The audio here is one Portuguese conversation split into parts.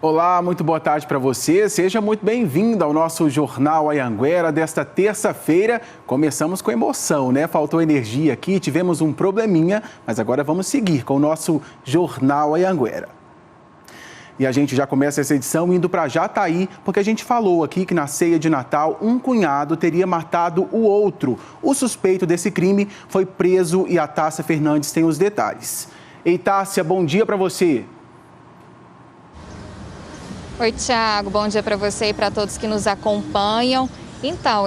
Olá, muito boa tarde para você. Seja muito bem-vindo ao nosso Jornal Anhanguera desta terça-feira. Começamos com emoção, né? Faltou energia aqui, tivemos um probleminha, mas agora vamos seguir com o nosso Jornal Anhanguera. E a gente já começa essa edição indo para Jataí, porque a gente falou aqui que na ceia de Natal um cunhado teria matado o outro. O suspeito desse crime foi preso e a Tássia Fernandes tem os detalhes. Ei, Tássia, bom dia para você. Oi, Thiago, bom dia para você e para todos que nos acompanham. Então,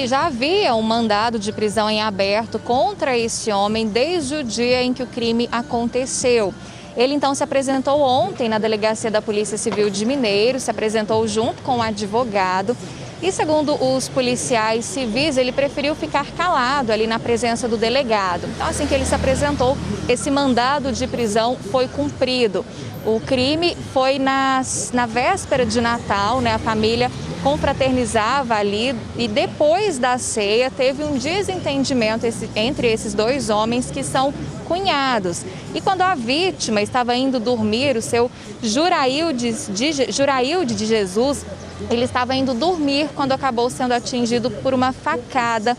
já havia um mandado de prisão em aberto contra esse homem desde o dia em que o crime aconteceu. Ele então se apresentou ontem na delegacia da Polícia Civil de Mineiros, se apresentou junto com o advogado e, segundo os policiais civis, ele preferiu ficar calado ali na presença do delegado. Então, assim que ele se apresentou, esse mandado de prisão foi cumprido. O crime foi na véspera de Natal, né? A família confraternizava ali e depois da ceia teve um desentendimento entre esses dois homens que são cunhados. E quando a vítima estava indo dormir, o seu Jurailde de Jesus, ele estava indo dormir quando acabou sendo atingido por uma facada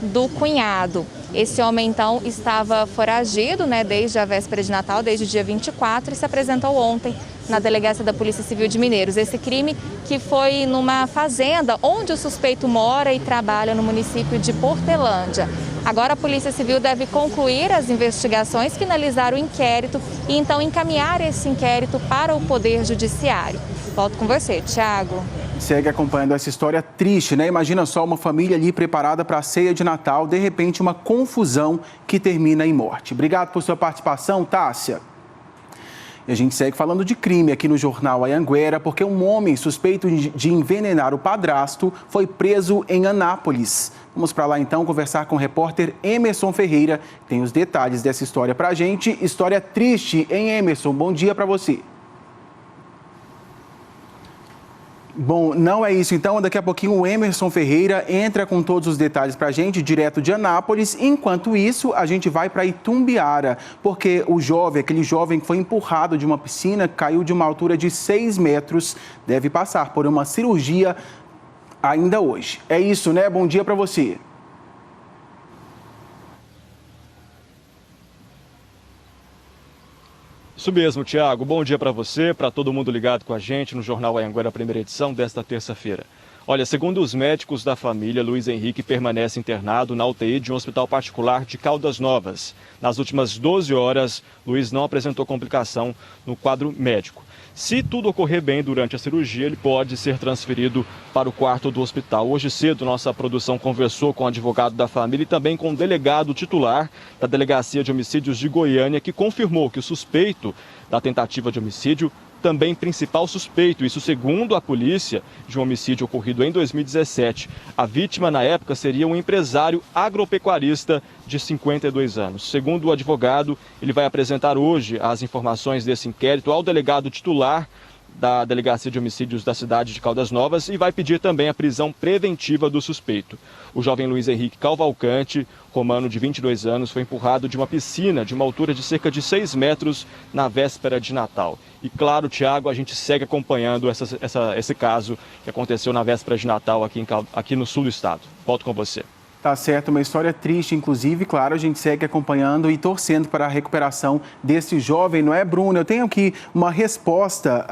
do cunhado. Esse homem, então, estava foragido, né, desde a véspera de Natal, desde o dia 24, e se apresentou ontem na delegacia da Polícia Civil de Mineiros. Esse crime que foi numa fazenda onde o suspeito mora e trabalha no município de Portelândia. Agora a Polícia Civil deve concluir as investigações, finalizar o inquérito e então encaminhar esse inquérito para o Poder Judiciário. Volto com você, Thiago. Segue acompanhando essa história triste, né? Imagina só uma família ali preparada para a ceia de Natal, de repente uma confusão que termina em morte. Obrigado por sua participação, Tássia. E a gente segue falando de crime aqui no Jornal Anhanguera, porque um homem suspeito de envenenar o padrasto foi preso em Anápolis. Vamos para lá então conversar com o repórter Emerson Ferreira, que tem os detalhes dessa história para a gente. História triste, hein, Emerson? Bom dia para você. Bom, não é isso então, daqui a pouquinho o Emerson Ferreira entra com todos os detalhes para a gente, direto de Anápolis. Enquanto isso, a gente vai para Itumbiara, porque aquele jovem que foi empurrado de uma piscina, caiu de uma altura de 6 metros, deve passar por uma cirurgia ainda hoje. É isso, né? Bom dia para você. Isso mesmo, Thiago. Bom dia para você, para todo mundo ligado com a gente no Jornal Anhanguera, primeira edição desta terça-feira. Olha, segundo os médicos da família, Luiz Henrique permanece internado na UTI de um hospital particular de Caldas Novas. Nas últimas 12 horas, Luiz não apresentou complicação no quadro médico. Se tudo ocorrer bem durante a cirurgia, ele pode ser transferido para o quarto do hospital. Hoje cedo, nossa produção conversou com o advogado da família e também com o delegado titular da Delegacia de Homicídios de Goiânia, que confirmou que o suspeito da tentativa de homicídio também principal suspeito, isso segundo a polícia, de um homicídio ocorrido em 2017. A vítima, na época, seria um empresário agropecuarista de 52 anos. Segundo o advogado, ele vai apresentar hoje as informações desse inquérito ao delegado titular da Delegacia de Homicídios da cidade de Caldas Novas e vai pedir também a prisão preventiva do suspeito. O jovem Luiz Henrique Cavalcante, romano de 22 anos, foi empurrado de uma piscina de uma altura de cerca de 6 metros na véspera de Natal. E claro, Thiago, a gente segue acompanhando esse caso que aconteceu na véspera de Natal aqui no sul do estado. Volto com você. Tá certo, uma história triste, inclusive, claro, a gente segue acompanhando e torcendo para a recuperação desse jovem, não é, Bruno? Eu tenho aqui uma resposta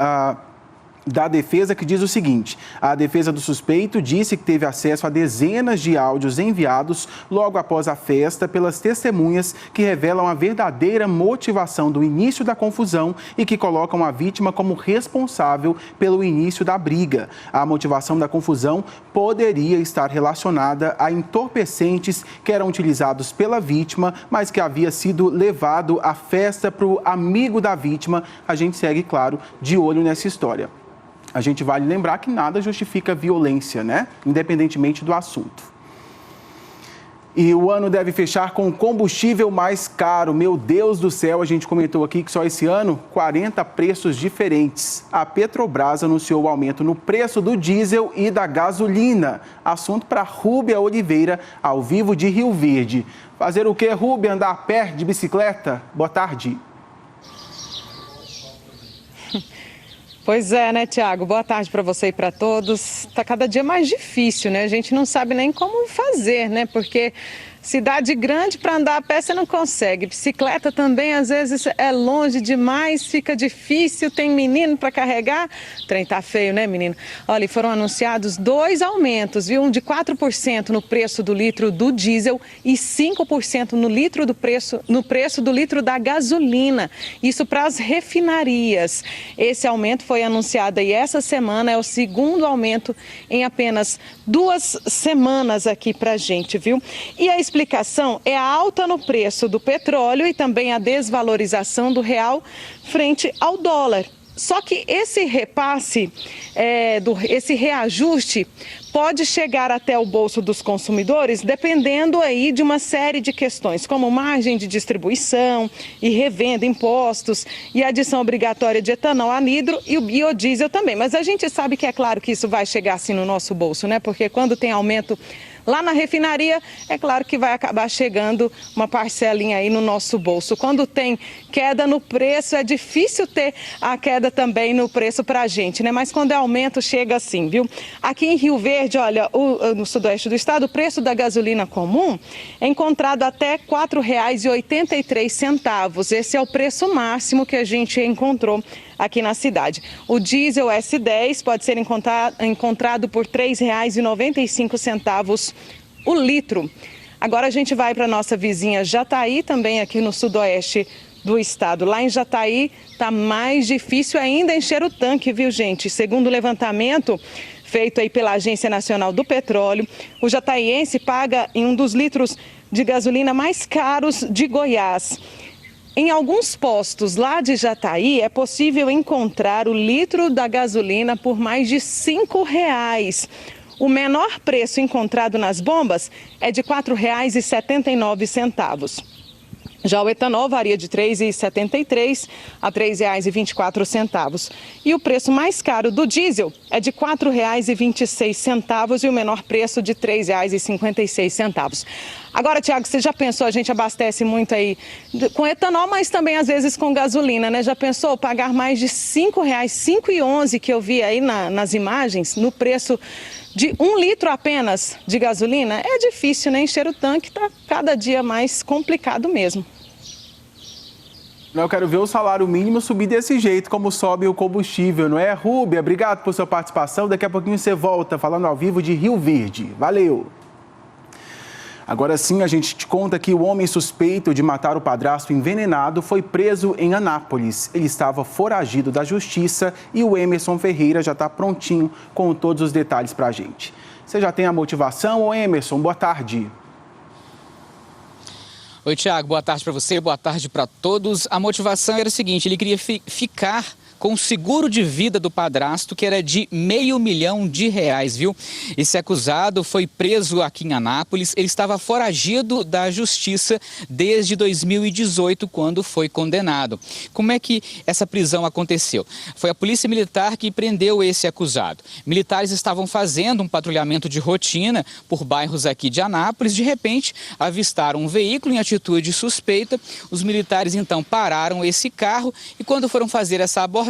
da defesa que diz o seguinte: a defesa do suspeito disse que teve acesso a dezenas de áudios enviados logo após a festa pelas testemunhas que revelam a verdadeira motivação do início da confusão e que colocam a vítima como responsável pelo início da briga. A motivação da confusão poderia estar relacionada a entorpecentes que eram utilizados pela vítima, mas que havia sido levado à festa para o amigo da vítima. A gente segue, claro, de olho nessa história. A gente vale lembrar que nada justifica violência, né? Independentemente do assunto. E o ano deve fechar com combustível mais caro. Meu Deus do céu, a gente comentou aqui que só esse ano, 40 preços diferentes. A Petrobras anunciou o aumento no preço do diesel e da gasolina. Assunto para Rúbia Oliveira, ao vivo de Rio Verde. Fazer o quê, Rúbia? Andar a pé, de bicicleta? Boa tarde. Pois é, né, Tiago? Boa tarde para você e para todos. Está cada dia mais difícil, né? A gente não sabe nem como fazer, né? Porque cidade grande, para andar a pé você não consegue. Bicicleta também, às vezes, é longe demais, fica difícil, tem menino para carregar. O trem tá feio, né, menino? Olha, foram anunciados 2 aumentos, viu? Um de 4% no preço do litro do diesel e 5% no preço do litro da gasolina. Isso para as refinarias. Esse aumento foi anunciado aí essa semana, é o segundo aumento em apenas 2 semanas aqui pra gente, viu? E a explicação é a alta no preço do petróleo e também a desvalorização do real frente ao dólar. Só que esse repasse, esse reajuste pode chegar até o bolso dos consumidores dependendo aí de uma série de questões, como margem de distribuição e revenda, impostos e adição obrigatória de etanol, anidro e o biodiesel também. Mas a gente sabe que é claro que isso vai chegar assim no nosso bolso, né? Porque quando tem aumento lá na refinaria, é claro que vai acabar chegando uma parcelinha aí no nosso bolso. Quando tem queda no preço, é difícil ter a queda também no preço para a gente, né? Mas quando é aumento, chega assim, viu? Aqui em Rio Verde, olha, no sudoeste do estado, o preço da gasolina comum é encontrado até R$ 4,83. Esse é o preço máximo que a gente encontrou aqui na cidade. O diesel S10 pode ser encontrado por R$ 3,95 o litro. Agora a gente vai para a nossa vizinha Jataí, também aqui no sudoeste do estado. Lá em Jataí está mais difícil ainda encher o tanque, viu, gente? Segundo o levantamento feito aí pela Agência Nacional do Petróleo, o jataiense paga em um dos litros de gasolina mais caros de Goiás. Em alguns postos lá de Jataí é possível encontrar o litro da gasolina por mais de R$ 5,00. O menor preço encontrado nas bombas é de R$ 4,79. Já o etanol varia de R$ 3,73 a R$ 3,24. E o preço mais caro do diesel é de R$ 4,26 e o menor preço de R$ 3,56. Agora, Tiago, você já pensou, a gente abastece muito aí com etanol, mas também às vezes com gasolina, né? Já pensou pagar mais de R$ 5,00, R$ 5,11 que eu vi aí nas imagens, no preço de 1 litro apenas de gasolina? É difícil, né? Encher o tanque está cada dia mais complicado mesmo. Eu quero ver o salário mínimo subir desse jeito, como sobe o combustível, não é? Rúbia, obrigado por sua participação. Daqui a pouquinho você volta falando ao vivo de Rio Verde. Valeu! Agora sim, a gente te conta que o homem suspeito de matar o padrasto envenenado foi preso em Anápolis. Ele estava foragido da justiça e o Emerson Ferreira já está prontinho com todos os detalhes para a gente. Você já tem a motivação, ô Emerson? Boa tarde. Oi, Tiago, boa tarde para você, boa tarde para todos. A motivação era a seguinte, ele queria ficar com o seguro de vida do padrasto, que era de R$500 mil, viu? Esse acusado foi preso aqui em Anápolis, ele estava foragido da justiça desde 2018, quando foi condenado. Como é que essa prisão aconteceu? Foi a polícia militar que prendeu esse acusado. Militares estavam fazendo um patrulhamento de rotina por bairros aqui de Anápolis, de repente avistaram um veículo em atitude suspeita, os militares então pararam esse carro e quando foram fazer essa abordagem,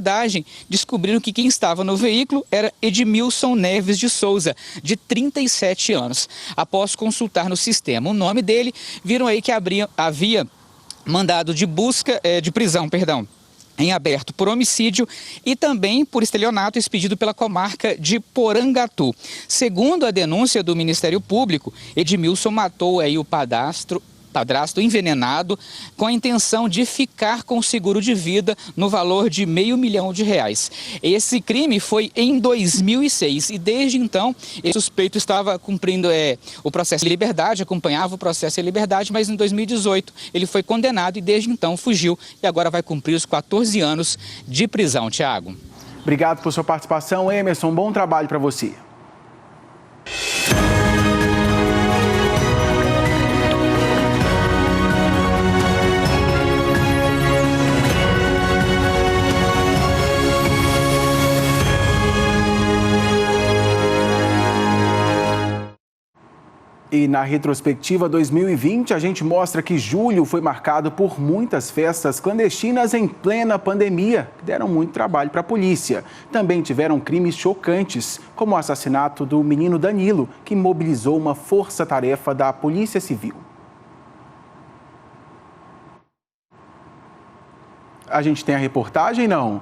descobriram que quem estava no veículo era Edmilson Neves de Souza, de 37 anos. Após consultar no sistema o nome dele, viram aí que havia mandado de prisão, em aberto por homicídio e também por estelionato expedido pela comarca de Porangatu. Segundo a denúncia do Ministério Público, Edmilson matou aí o padrasto envenenado com a intenção de ficar com o seguro de vida no valor de R$500 mil. Esse crime foi em 2006 e desde então esse suspeito estava cumprindo o processo de liberdade, acompanhava o processo de liberdade, mas em 2018 ele foi condenado e desde então fugiu e agora vai cumprir os 14 anos de prisão, Tiago. Obrigado por sua participação, Emerson. Bom trabalho para você. E na retrospectiva 2020, a gente mostra que julho foi marcado por muitas festas clandestinas em plena pandemia, que deram muito trabalho para a polícia. Também tiveram crimes chocantes, como o assassinato do menino Danilo, que mobilizou uma força-tarefa da Polícia Civil. A gente tem a reportagem, não?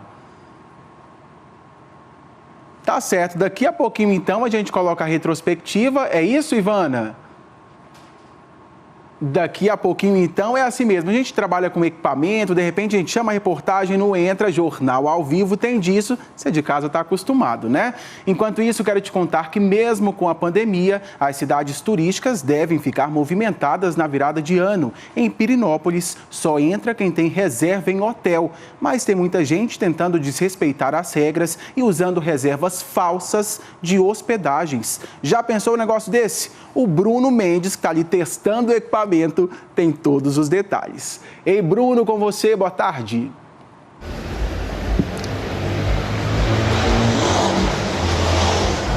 Tá certo, daqui a pouquinho então a gente coloca a retrospectiva, é isso, Ivana? Daqui a pouquinho, então, é assim mesmo. A gente trabalha com equipamento, de repente a gente chama a reportagem, não entra, jornal ao vivo, tem disso, você de casa está acostumado, né? Enquanto isso, quero te contar que mesmo com a pandemia, as cidades turísticas devem ficar movimentadas na virada de ano. Em Pirenópolis, só entra quem tem reserva em hotel, mas tem muita gente tentando desrespeitar as regras e usando reservas falsas de hospedagens. Já pensou um negócio desse? O Bruno Mendes, que está ali testando o equipamento, tem todos os detalhes. Ei, Bruno, com você, boa tarde.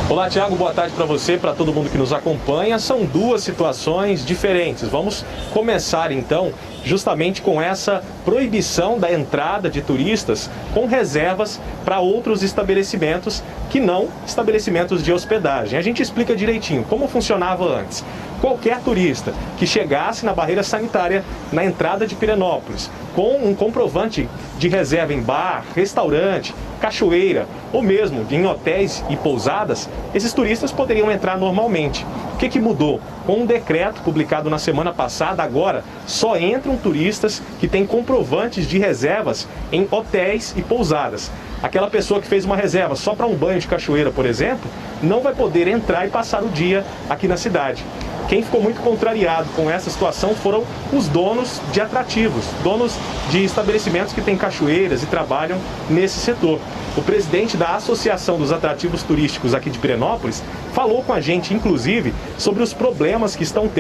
Olá, Tiago, boa tarde para você, para todo mundo que nos acompanha. São duas situações diferentes. Vamos começar, então, justamente com essa proibição da entrada de turistas com reservas para outros estabelecimentos que não estabelecimentos de hospedagem. A gente explica direitinho como funcionava antes. Qualquer turista que chegasse na barreira sanitária na entrada de Pirenópolis com um comprovante de reserva em bar, restaurante, cachoeira ou mesmo em hotéis e pousadas, esses turistas poderiam entrar normalmente. O que mudou? Com um decreto publicado na semana passada, agora só entram turistas que têm comprovantes de reservas em hotéis e pousadas. Aquela pessoa que fez uma reserva só para um banho de cachoeira, por exemplo, não vai poder entrar e passar o dia aqui na cidade. Quem ficou muito contrariado com essa situação foram os donos de atrativos, donos de estabelecimentos que têm cachoeiras e trabalham nesse setor. O presidente da Associação dos Atrativos Turísticos aqui de Pirenópolis falou com a gente, inclusive, sobre os problemas que estão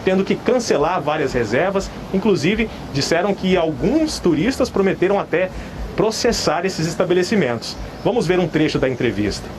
tendo que cancelar várias reservas. Inclusive, disseram que alguns turistas prometeram até processar esses estabelecimentos. Vamos ver um trecho da entrevista.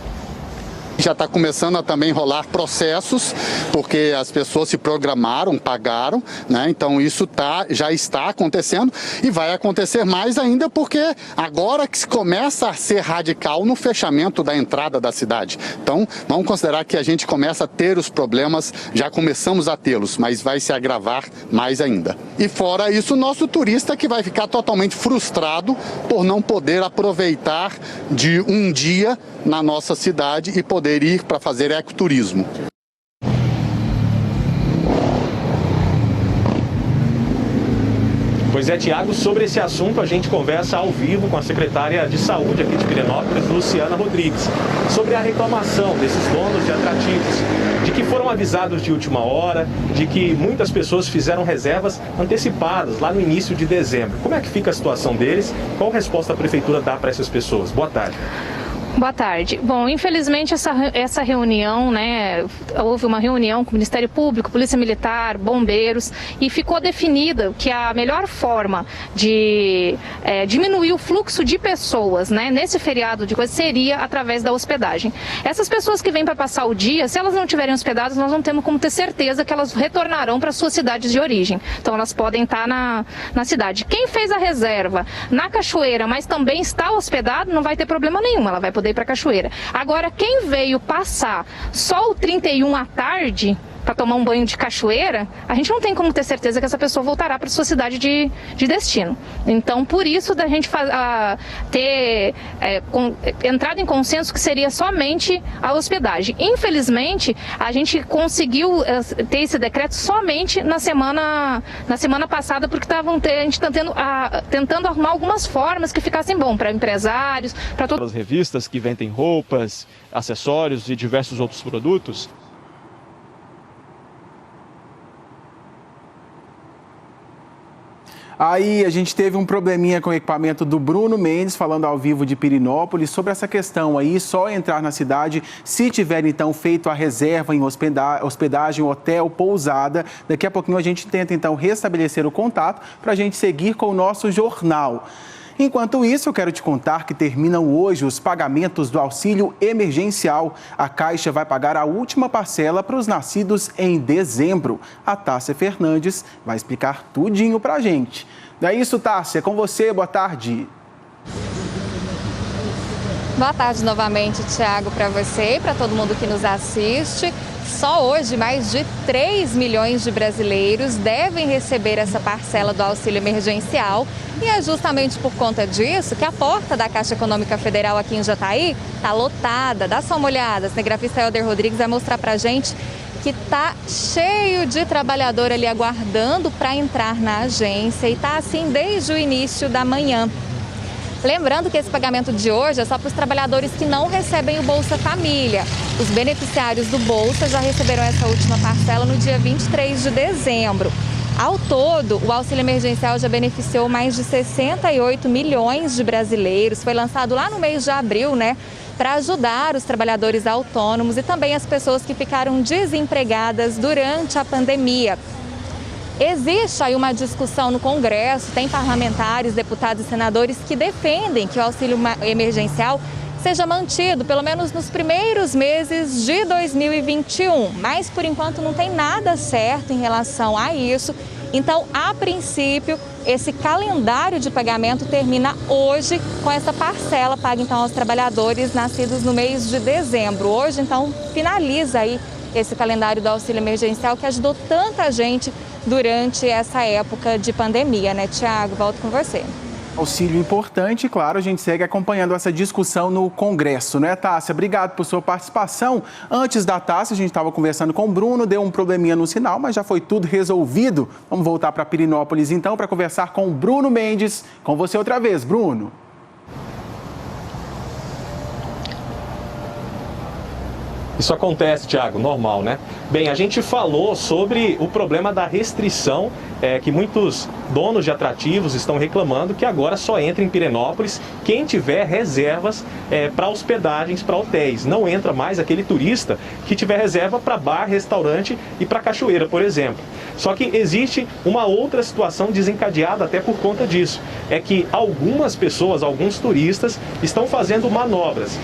Já está começando a também rolar processos, porque as pessoas se programaram, pagaram, né? Então isso já está acontecendo e vai acontecer mais ainda, porque agora que se começa a ser radical no fechamento da entrada da cidade. Então vamos considerar que a gente começa a ter os problemas, já começamos a tê-los, mas vai se agravar mais ainda. E fora isso, o nosso turista que vai ficar totalmente frustrado por não poder aproveitar de um dia na nossa cidade e poder ir para fazer ecoturismo. Pois é, Tiago, sobre esse assunto a gente conversa ao vivo com a secretária de Saúde aqui de Pirenópolis, Luciana Rodrigues, sobre a reclamação desses donos de atrativos, de que foram avisados de última hora, de que muitas pessoas fizeram reservas antecipadas lá no início de dezembro. Como é que fica a situação deles? Qual resposta a prefeitura dá para essas pessoas? Boa tarde. Boa tarde. Bom, infelizmente essa reunião, né, houve uma reunião com o Ministério Público, Polícia Militar, bombeiros, e ficou definida que a melhor forma de diminuir o fluxo de pessoas, né, nesse feriado de coisa seria através da hospedagem. Essas pessoas que vêm para passar o dia, se elas não estiverem hospedadas, nós não temos como ter certeza que elas retornarão para suas cidades de origem. Então elas podem estar na cidade. Quem fez a reserva na cachoeira, mas também está hospedado, não vai ter problema nenhum, ela vai poder ir para a cachoeira. Agora, quem veio passar só o 31 à tarde para tomar um banho de cachoeira, a gente não tem como ter certeza que essa pessoa voltará para sua cidade de destino. Então, por isso da gente ter entrado em consenso que seria somente a hospedagem. Infelizmente, a gente conseguiu ter esse decreto somente na semana passada, porque a gente está tentando arrumar algumas formas que ficassem bom para empresários, para todas as revistas que vendem roupas, acessórios e diversos outros produtos. Aí a gente teve um probleminha com o equipamento do Bruno Mendes, falando ao vivo de Pirenópolis, sobre essa questão aí, só entrar na cidade se tiver então feito a reserva em hospedagem, hotel, pousada. Daqui a pouquinho a gente tenta então restabelecer o contato para a gente seguir com o nosso jornal. Enquanto isso, eu quero te contar que terminam hoje os pagamentos do auxílio emergencial. A Caixa vai pagar a última parcela para os nascidos em dezembro. A Tássia Fernandes vai explicar tudinho pra gente. Não é isso, Tássia? Com você, boa tarde. Boa tarde novamente, Tiago, para você e para todo mundo que nos assiste. Só hoje, mais de 3 milhões de brasileiros devem receber essa parcela do auxílio emergencial. E é justamente por conta disso que a porta da Caixa Econômica Federal aqui em Jataí está lotada. Dá só uma olhada, o cinegrafista Helder Rodrigues vai mostrar para a gente que está cheio de trabalhador ali aguardando para entrar na agência e está assim desde o início da manhã. Lembrando que esse pagamento de hoje é só para os trabalhadores que não recebem o Bolsa Família. Os beneficiários do Bolsa já receberam essa última parcela no dia 23 de dezembro. Ao todo, o auxílio emergencial já beneficiou mais de 68 milhões de brasileiros. Foi lançado lá no mês de abril, para ajudar os trabalhadores autônomos e também as pessoas que ficaram desempregadas durante a pandemia. Existe aí uma discussão no Congresso, tem parlamentares, deputados e senadores que defendem que o auxílio emergencial seja mantido, pelo menos nos primeiros meses de 2021. Mas, por enquanto, não tem nada certo em relação a isso. Então, a princípio, esse calendário de pagamento termina hoje com essa parcela paga, então, aos trabalhadores nascidos no mês de dezembro. Hoje, então, finaliza aí esse calendário do auxílio emergencial que ajudou tanta gente durante essa época de pandemia, Tiago? Volto com você. Auxílio importante, claro, a gente segue acompanhando essa discussão no Congresso, Tássia? Obrigado por sua participação. Antes da Tássia, a gente estava conversando com o Bruno, deu um probleminha no sinal, mas já foi tudo resolvido. Vamos voltar para Pirenópolis, então, para conversar com o Bruno Mendes. Com você outra vez, Bruno. Isso acontece, Tiago, normal, Bem, a gente falou sobre o problema da restrição que muitos donos de atrativos estão reclamando, que agora só entra em Pirenópolis quem tiver reservas para hospedagens, para hotéis. Não entra mais aquele turista que tiver reserva para bar, restaurante e para cachoeira, por exemplo. Só que existe uma outra situação desencadeada até por conta disso. É que algumas pessoas, alguns turistas, estão fazendo manobras.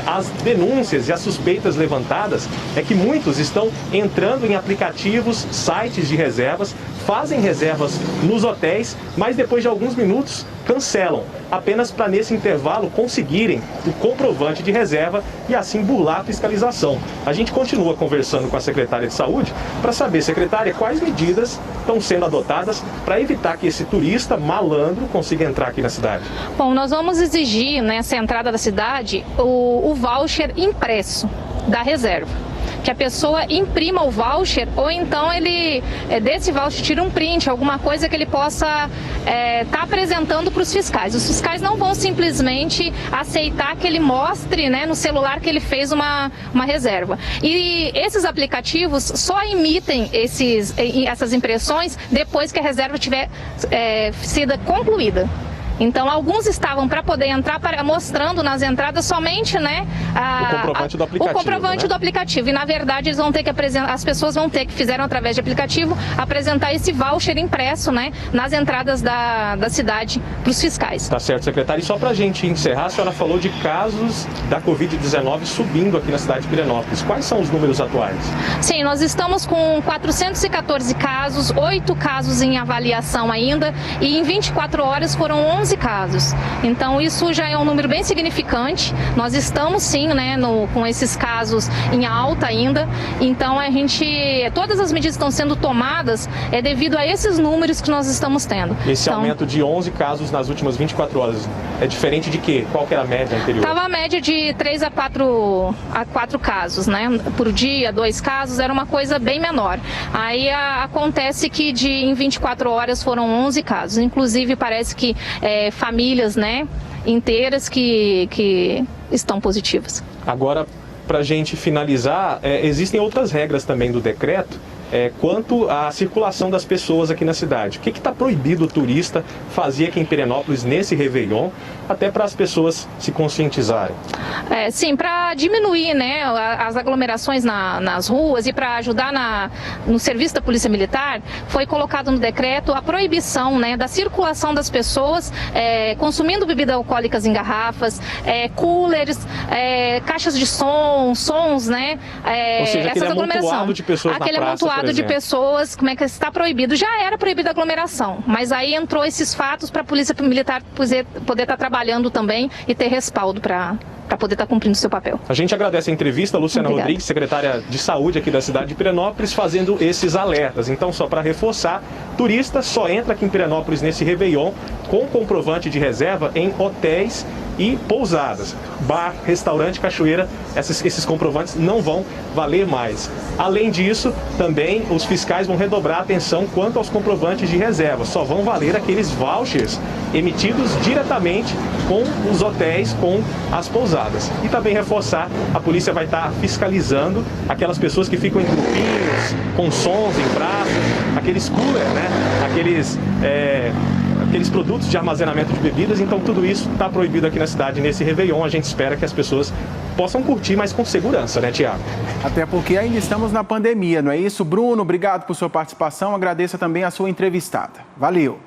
As denúncias e as suspeitas levantadas é que muitos estão entrando em aplicativos, sites de reservas, fazem reservas nos hotéis, mas depois de alguns minutos cancelam, apenas para nesse intervalo conseguirem o comprovante de reserva e assim burlar a fiscalização. A gente continua conversando com a secretária de Saúde para saber, secretária, quais medidas estão sendo adotadas para evitar que esse turista malandro consiga entrar aqui na cidade. Bom, nós vamos exigir nessa entrada da cidade o voucher impresso da reserva. Que a pessoa imprima o voucher ou então ele desse voucher tira um print, alguma coisa que ele possa estar apresentando para os fiscais. Os fiscais não vão simplesmente aceitar que ele mostre no celular que ele fez uma reserva. E esses aplicativos só emitem essas impressões depois que a reserva tiver sido concluída. Então, alguns estavam para poder entrar mostrando nas entradas somente, o comprovante do aplicativo. O comprovante do aplicativo. E, na verdade, eles vão ter que apresentar, as pessoas vão ter que, fizeram através de aplicativo, apresentar esse voucher impresso, nas entradas da cidade para os fiscais. Tá certo, secretária. E só para a gente encerrar, a senhora falou de casos da Covid-19 subindo aqui na cidade de Pirenópolis. Quais são os números atuais? Sim, nós estamos com 414 casos, 8 casos em avaliação ainda, e em 24 horas foram 11 casos. Então, isso já é um número bem significante. Nós estamos, sim, com esses casos em alta ainda. Então, todas as medidas que estão sendo tomadas devido a esses números que nós estamos tendo. Esse aumento de 11 casos nas últimas 24 horas é diferente de quê? Qual que era a média anterior? Estava a média de 3 a 4 casos, por dia, 2 casos, era uma coisa bem menor. Aí acontece que em 24 horas foram 11 casos. Inclusive, parece que famílias, inteiras que estão positivas. Agora, para a gente finalizar, existem outras regras também do decreto quanto à circulação das pessoas aqui na cidade. O que está proibido o turista fazer aqui em Pirenópolis nesse Réveillon, até para as pessoas se conscientizarem? Sim, para diminuir, né, as aglomerações nas ruas e para ajudar no serviço da Polícia Militar, foi colocado no decreto a proibição, né, da circulação das pessoas consumindo bebidas alcoólicas em garrafas, coolers, caixas de sons, né? Ou seja, aquele amontoado de pessoas aquele na praça, amontoado de pessoas, como é que está proibido? Já era proibida a aglomeração, mas aí entrou esses fatos para a Polícia Militar poder estar trabalhando também e ter respaldo para poder estar cumprindo o seu papel. A gente agradece a entrevista, Luciana Obrigada. Rodrigues, secretária de Saúde aqui da cidade de Pirenópolis, fazendo esses alertas. Então, só para reforçar, turista só entra aqui em Pirenópolis nesse Réveillon com comprovante de reserva em hotéis e pousadas. Bar, restaurante, cachoeira, esses comprovantes não vão valer mais. Além disso, também os fiscais vão redobrar a atenção quanto aos comprovantes de reserva. Só vão valer aqueles vouchers emitidos diretamente com os hotéis, com as pousadas. E também reforçar, a polícia vai estar fiscalizando aquelas pessoas que ficam em grupinhos, com sons em praça, aqueles coolers, né? Aqueles produtos de armazenamento de bebidas. Então tudo isso está proibido aqui na cidade nesse Réveillon. A gente espera que as pessoas possam curtir, mas com segurança, né, Tiago? Até porque ainda estamos na pandemia, não é isso? Bruno, obrigado por sua participação. Agradeço também a sua entrevistada. Valeu!